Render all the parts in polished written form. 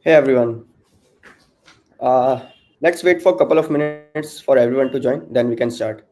Hey everyone. Uh, let's wait for a couple of minutes for everyone to join, then we can start.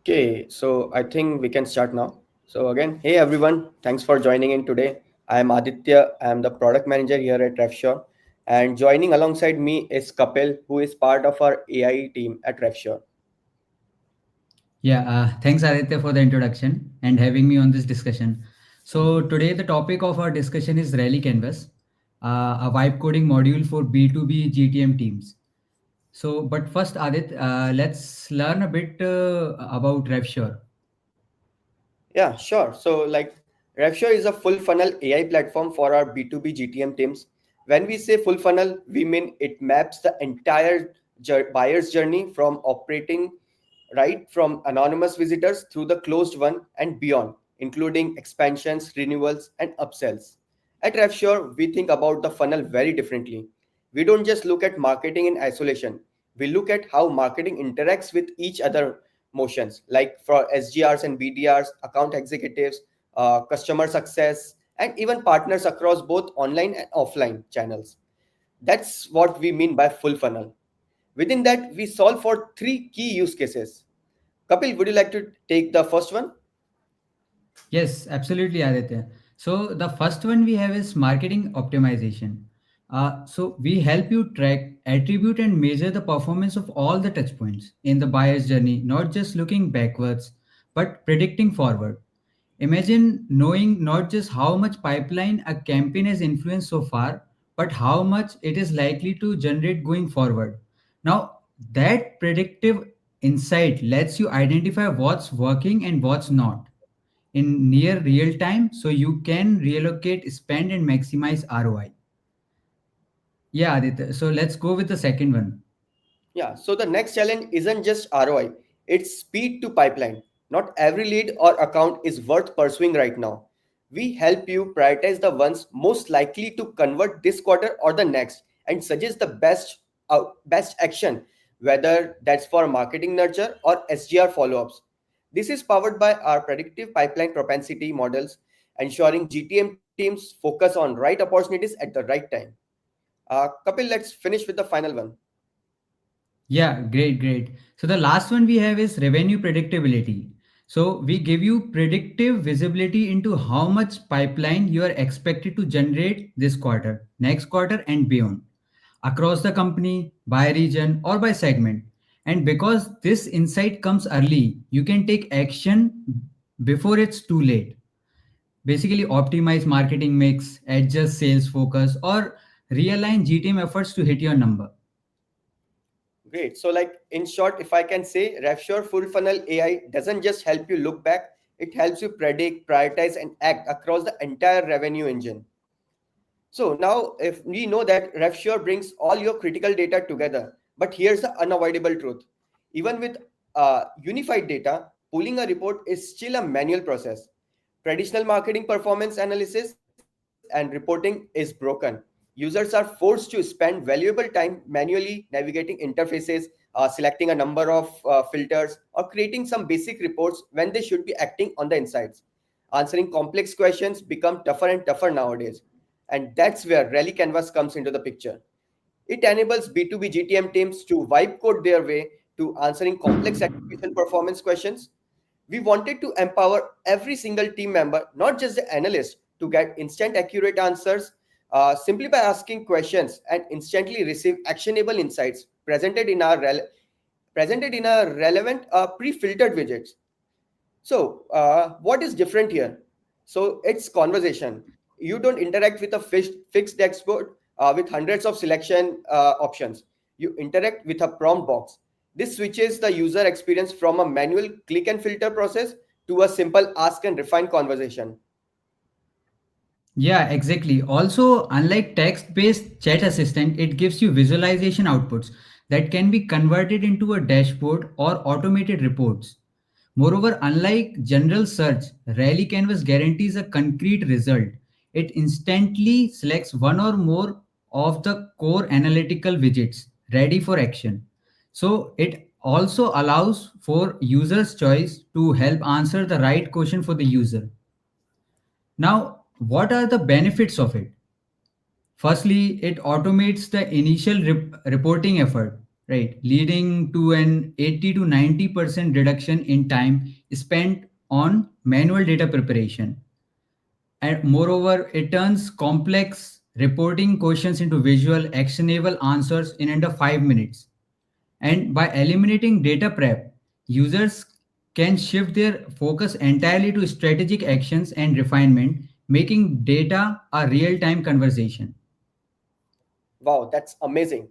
Okay, so I think we can start now. So again, hey everyone, thanks for joining in today. I am Aditya. I am the product manager here at RevSure, and joining alongside me is Kapil, who is part of our AI team at RevSure. Yeah, thanks Aditya for the introduction and having me on this discussion. So today the topic of our discussion is Reli Canvas, a vibe coding module for B2B GTM teams. So, but first Adit, let's learn a bit about RevSure. Yeah, sure. So, RevSure is a full funnel AI platform for our B2B GTM teams. When we say full funnel, we mean it maps the entire buyer's journey from operating right from anonymous visitors through the closed one and beyond, including expansions, renewals, and upsells. At RevSure, we think about the funnel very differently. We don't just look at marketing in isolation. We look at how marketing interacts with each other motions, like for SGRs and BDRs, account executives, customer success, and even partners across both online and offline channels. That's what we mean by full funnel. Within that, we solve for three key use cases. Kapil, would you like to take the first one? Yes, absolutely, Aditya. So the first one we have is marketing optimization. So we help you track, attribute, and measure the performance of all the touch points in the buyer's journey, not just looking backwards, but predicting forward. Imagine knowing not just how much pipeline a campaign has influenced so far, but how much it is likely to generate going forward. Now, that predictive insight lets you identify what's working and what's not in near real time so you can reallocate spend and maximize ROI. Yeah, Aditya. So let's go with the second one. Yeah, so the next challenge isn't just ROI, it's speed to pipeline. Not every lead or account is worth pursuing right now. We help you prioritize the ones most likely to convert this quarter or the next and suggest the best action, whether that's for marketing nurture or SGR follow-ups. This is powered by our predictive pipeline propensity models, ensuring GTM teams focus on right opportunities at the right time. Kapil, let's finish with the final one. Yeah, great, great. So the last one we have is revenue predictability. So we give you predictive visibility into how much pipeline you are expected to generate this quarter, next quarter, and beyond, across the company, by region, or by segment. And because this insight comes early, you can take action before it's too late. Basically, optimize marketing mix, adjust sales focus, or realign GTM efforts to hit your number. Great. So, in short, if I can say, RevSure Full Funnel AI doesn't just help you look back, it helps you predict, prioritize, and act across the entire revenue engine. So now, if we know that RevSure brings all your critical data together, but here's the unavoidable truth: even with unified data, pulling a report is still a manual process. Traditional marketing performance analysis and reporting is broken. Users are forced to spend valuable time manually navigating interfaces, selecting a number of filters, or creating some basic reports when they should be acting on the insights. Answering complex questions become tougher and tougher nowadays. And that's where Reli Canvas comes into the picture. It enables B2B GTM teams to vibe code their way to answering complex attribution performance questions. We wanted to empower every single team member, not just the analyst, to get instant accurate answers simply by asking questions and instantly receive actionable insights presented in a relevant pre-filtered widgets. So, what is different here? So, it's conversation. You don't interact with a fixed dashboard with hundreds of selection options. You interact with a prompt box. This switches the user experience from a manual click and filter process to a simple ask and refine conversation. Yeah, exactly. Also, unlike text-based chat assistant, it gives you visualization outputs that can be converted into a dashboard or automated reports. Moreover, unlike general search, Reli Canvas guarantees a concrete result. It instantly selects one or more of the core analytical widgets ready for action. So it also allows for user's choice to help answer the right question for the user. Now, what are the benefits of it? Firstly, it automates the initial reporting effort, right, leading to an 80 to 90% reduction in time spent on manual data preparation. And moreover, it turns complex reporting questions into visual, actionable answers in under 5 minutes. And by eliminating data prep, users can shift their focus entirely to strategic actions and refinement, making data a real time conversation. Wow, that's amazing.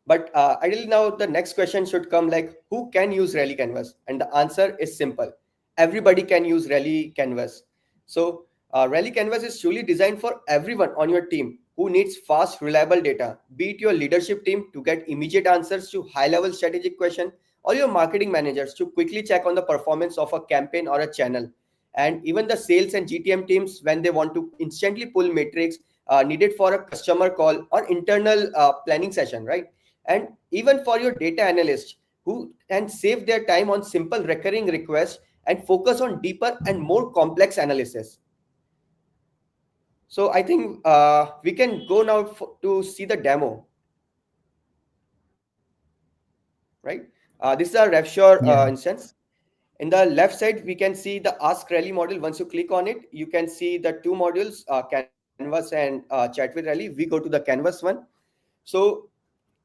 But ideally, now the next question should come like, who can use Reli Canvas? And the answer is simple. Everybody can use Reli Canvas. So, Reli Canvas is truly designed for everyone on your team who needs fast, reliable data. Be it your leadership team to get immediate answers to high-level strategic question, or your marketing managers to quickly check on the performance of a campaign or a channel. And even the sales and GTM teams when they want to instantly pull metrics needed for a customer call or internal planning session, right? And even for your data analysts who can save their time on simple recurring requests and focus on deeper and more complex analysis. So I think we can go now to see the demo, right? This is our RevSure Yeah. instance. In the left side, we can see the Ask Rally module. Once you click on it, you can see the two modules, Canvas and Chat with Rally. We go to the Canvas one. So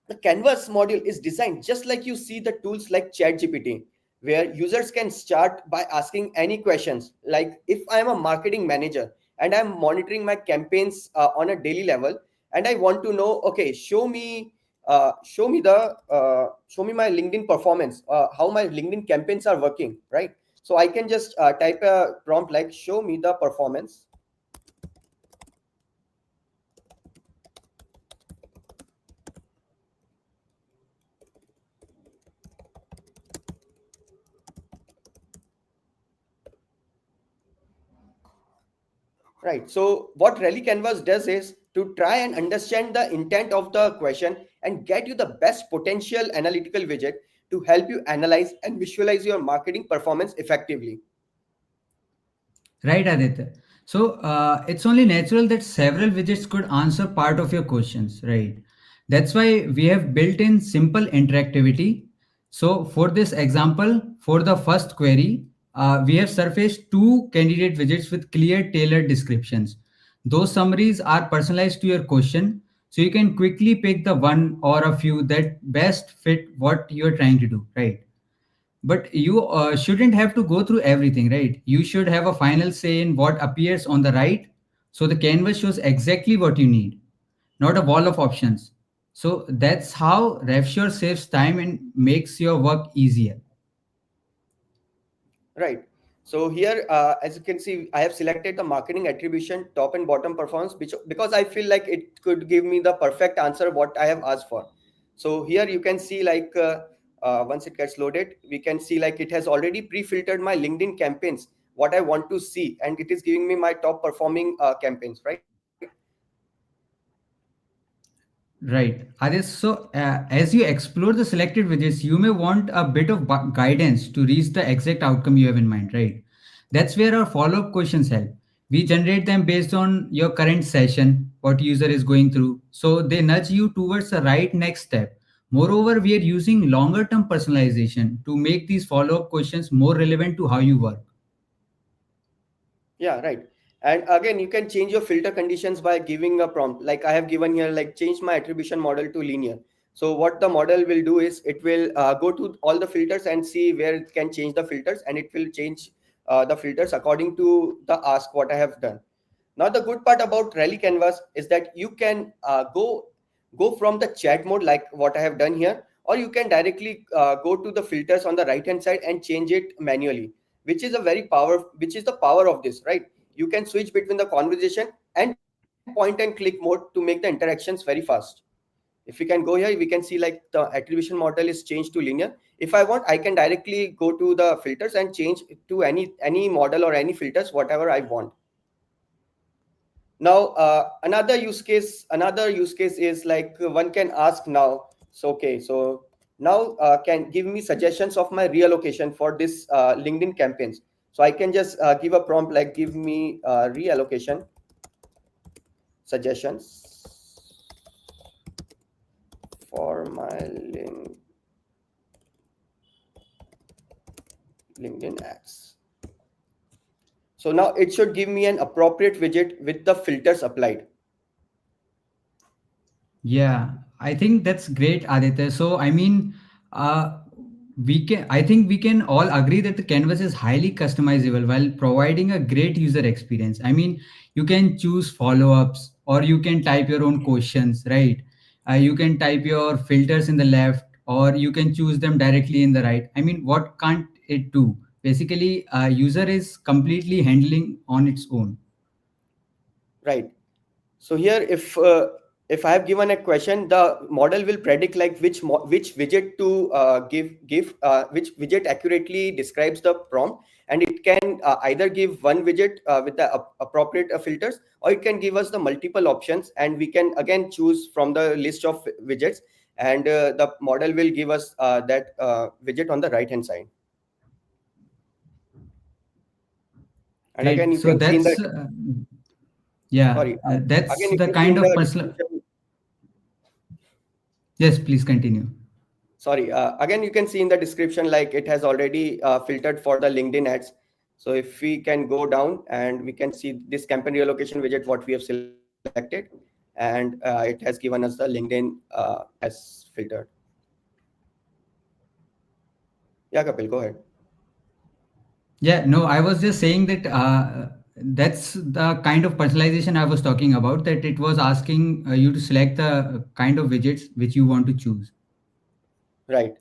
the Canvas module is designed just like you see the tools like ChatGPT, where users can start by asking any questions. Like if I am a marketing manager and I'm monitoring my campaigns on a daily level, and I want to know, okay, show me my LinkedIn performance, how my LinkedIn campaigns are working, right? So I can just type a prompt like show me the performance. Right. So what Rally Canvas does is to try and understand the intent of the question and get you the best potential analytical widget to help you analyze and visualize your marketing performance effectively. Right, Aditya. So it's only natural that several widgets could answer part of your questions, right? That's why we have built in simple interactivity. So for this example, for the first query, we have surfaced two candidate widgets with clear tailored descriptions. Those summaries are personalized to your question, so you can quickly pick the one or a few that best fit what you're trying to do, right? But you shouldn't have to go through everything, right? You should have a final say in what appears on the right. So the canvas shows exactly what you need, not a wall of options. So that's how RevSure saves time and makes your work easier. Right. So here, as you can see, I have selected the marketing attribution top and bottom performance because I feel like it could give me the perfect answer what I have asked for. So here you can see like once it gets loaded, we can see like it has already pre-filtered my LinkedIn campaigns, what I want to see, and it is giving me my top performing campaigns, right? Right. Adis, so as you explore the selected widgets, you may want a bit of guidance to reach the exact outcome you have in mind, right? That's where our follow-up questions help. We generate them based on your current session, what user is going through. So they nudge you towards the right next step. Moreover, we are using longer-term personalization to make these follow-up questions more relevant to how you work. Yeah, right. And again, you can change your filter conditions by giving a prompt. Like I have given here, like change my attribution model to linear. So what the model will do is it will go to all the filters and see where it can change the filters, and it will change the filters according to the ask what I have done. Now the good part about Rally Canvas is that you can go from the chat mode like what I have done here, or you can directly go to the filters on the right hand side and change it manually, which is the power of this, right? You can switch between the conversation and point and click mode to make the interactions very fast. If we can go here, we can see like the attribution model is changed to linear. If I want, I can directly go to the filters and change it to any model or any filters, whatever I want. Now another use case is like one can ask now, so okay, so now can give me suggestions of my reallocation for this LinkedIn campaigns. So I can just give a prompt like give me reallocation suggestions for my LinkedIn ads. So now it should give me an appropriate widget with the filters applied. Yeah, I think that's great, Aditya. So, I mean, uh, I think we can all agree that the canvas is highly customizable while providing a great user experience. I mean, you can choose follow-ups or you can type your own questions, right? You can type your filters in the left or you can choose them directly in the right. I mean, what can't it do? Basically, user is completely handling on its own. Right. So here, if I have given a question, the model will predict like which widget to give which widget accurately describes the prompt, and it can either give one widget with the appropriate filters, or it can give us the multiple options, and we can again choose from the list of widgets, and the model will give us that widget on the right hand side. And again, Great. you So can see in the, that's yeah, sorry, that's again you the can see kind in of the personal. description. Yes, please continue. Sorry, again you can see in the description like it has already filtered for the LinkedIn ads. So if we can go down and we can see this campaign reallocation widget what we have selected, and it has given us the LinkedIn as filtered. Yeah, Kapil, go ahead. Yeah, no, I was just saying that that's the kind of personalization I was talking about, that it was asking you to select the kind of widgets which you want to choose. Right.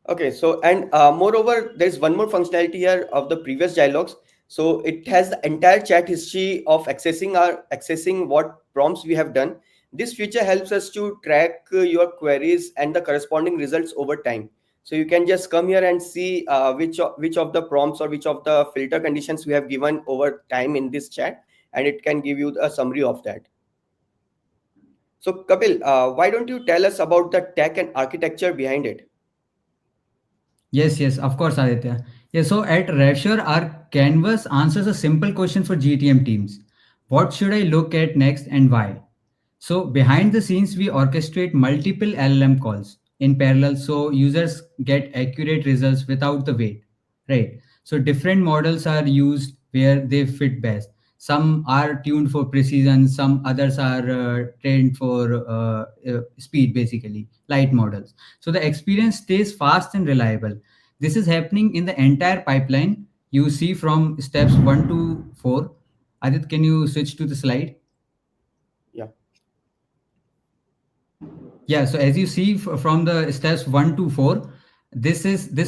Okay, so and moreover, there's one more functionality here of the previous dialogues. So it has the entire chat history of accessing what prompts we have done. This feature helps us to track your queries and the corresponding results over time. So you can just come here and see which of the prompts or which of the filter conditions we have given over time in this chat, and it can give you a summary of that. So Kapil, why don't you tell us about the tech and architecture behind it? Yes, yes, of course, Aditya. Yeah, so at RevSure, our canvas answers a simple question for GTM teams. What should I look at next and why? So behind the scenes, we orchestrate multiple LLM calls in parallel so users get accurate results without the wait, right? So different models are used where they fit best. Some are tuned for precision, some others are trained for speed, basically, light models. So the experience stays fast and reliable. This is happening in the entire pipeline. You see from steps 1 to 4. Adit, can you switch to the slide? Yeah. Yeah, so as you see from the steps 1 to 4, this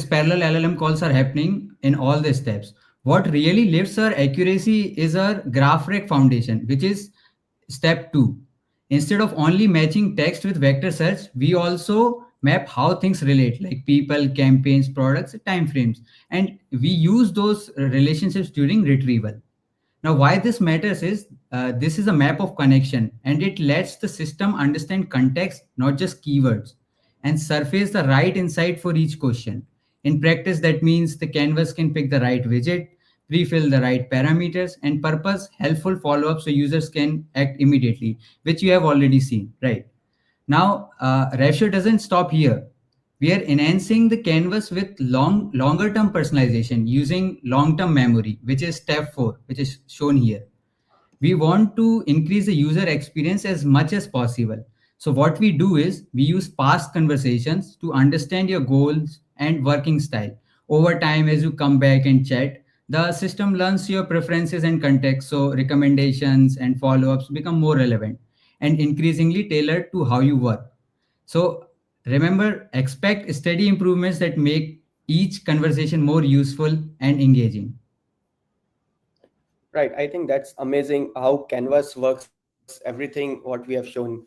parallel LLM calls are happening in all the steps. What really lifts our accuracy is our graph rec foundation, which is step 2. Instead of only matching text with vector search, we also map how things relate, like people, campaigns, products, timeframes, and we use those relationships during retrieval. Now, why this matters is this is a map of connection and it lets the system understand context, not just keywords, and surface the right insight for each question. In practice, that means the canvas can pick the right widget, pre-fill the right parameters, and purpose helpful follow-up so users can act immediately, which you have already seen, right? Now, RevSure doesn't stop here. We are enhancing the canvas with longer term personalization using long term memory, which is step 4, which is shown here. We want to increase the user experience as much as possible. So what we do is we use past conversations to understand your goals and working style. Over time, as you come back and chat, the system learns your preferences and context, so recommendations and follow-ups become more relevant and increasingly tailored to how you work. So Remember, expect steady improvements that make each conversation more useful and engaging. Right. I think that's amazing how Canvas works, everything what we have shown.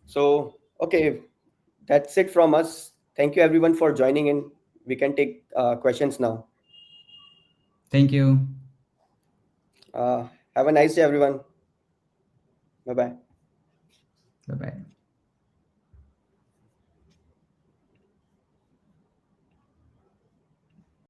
So, okay, that's it from us. Thank you everyone for joining in. We can take questions now. Thank you. Have a nice day, everyone. Bye bye. Bye bye.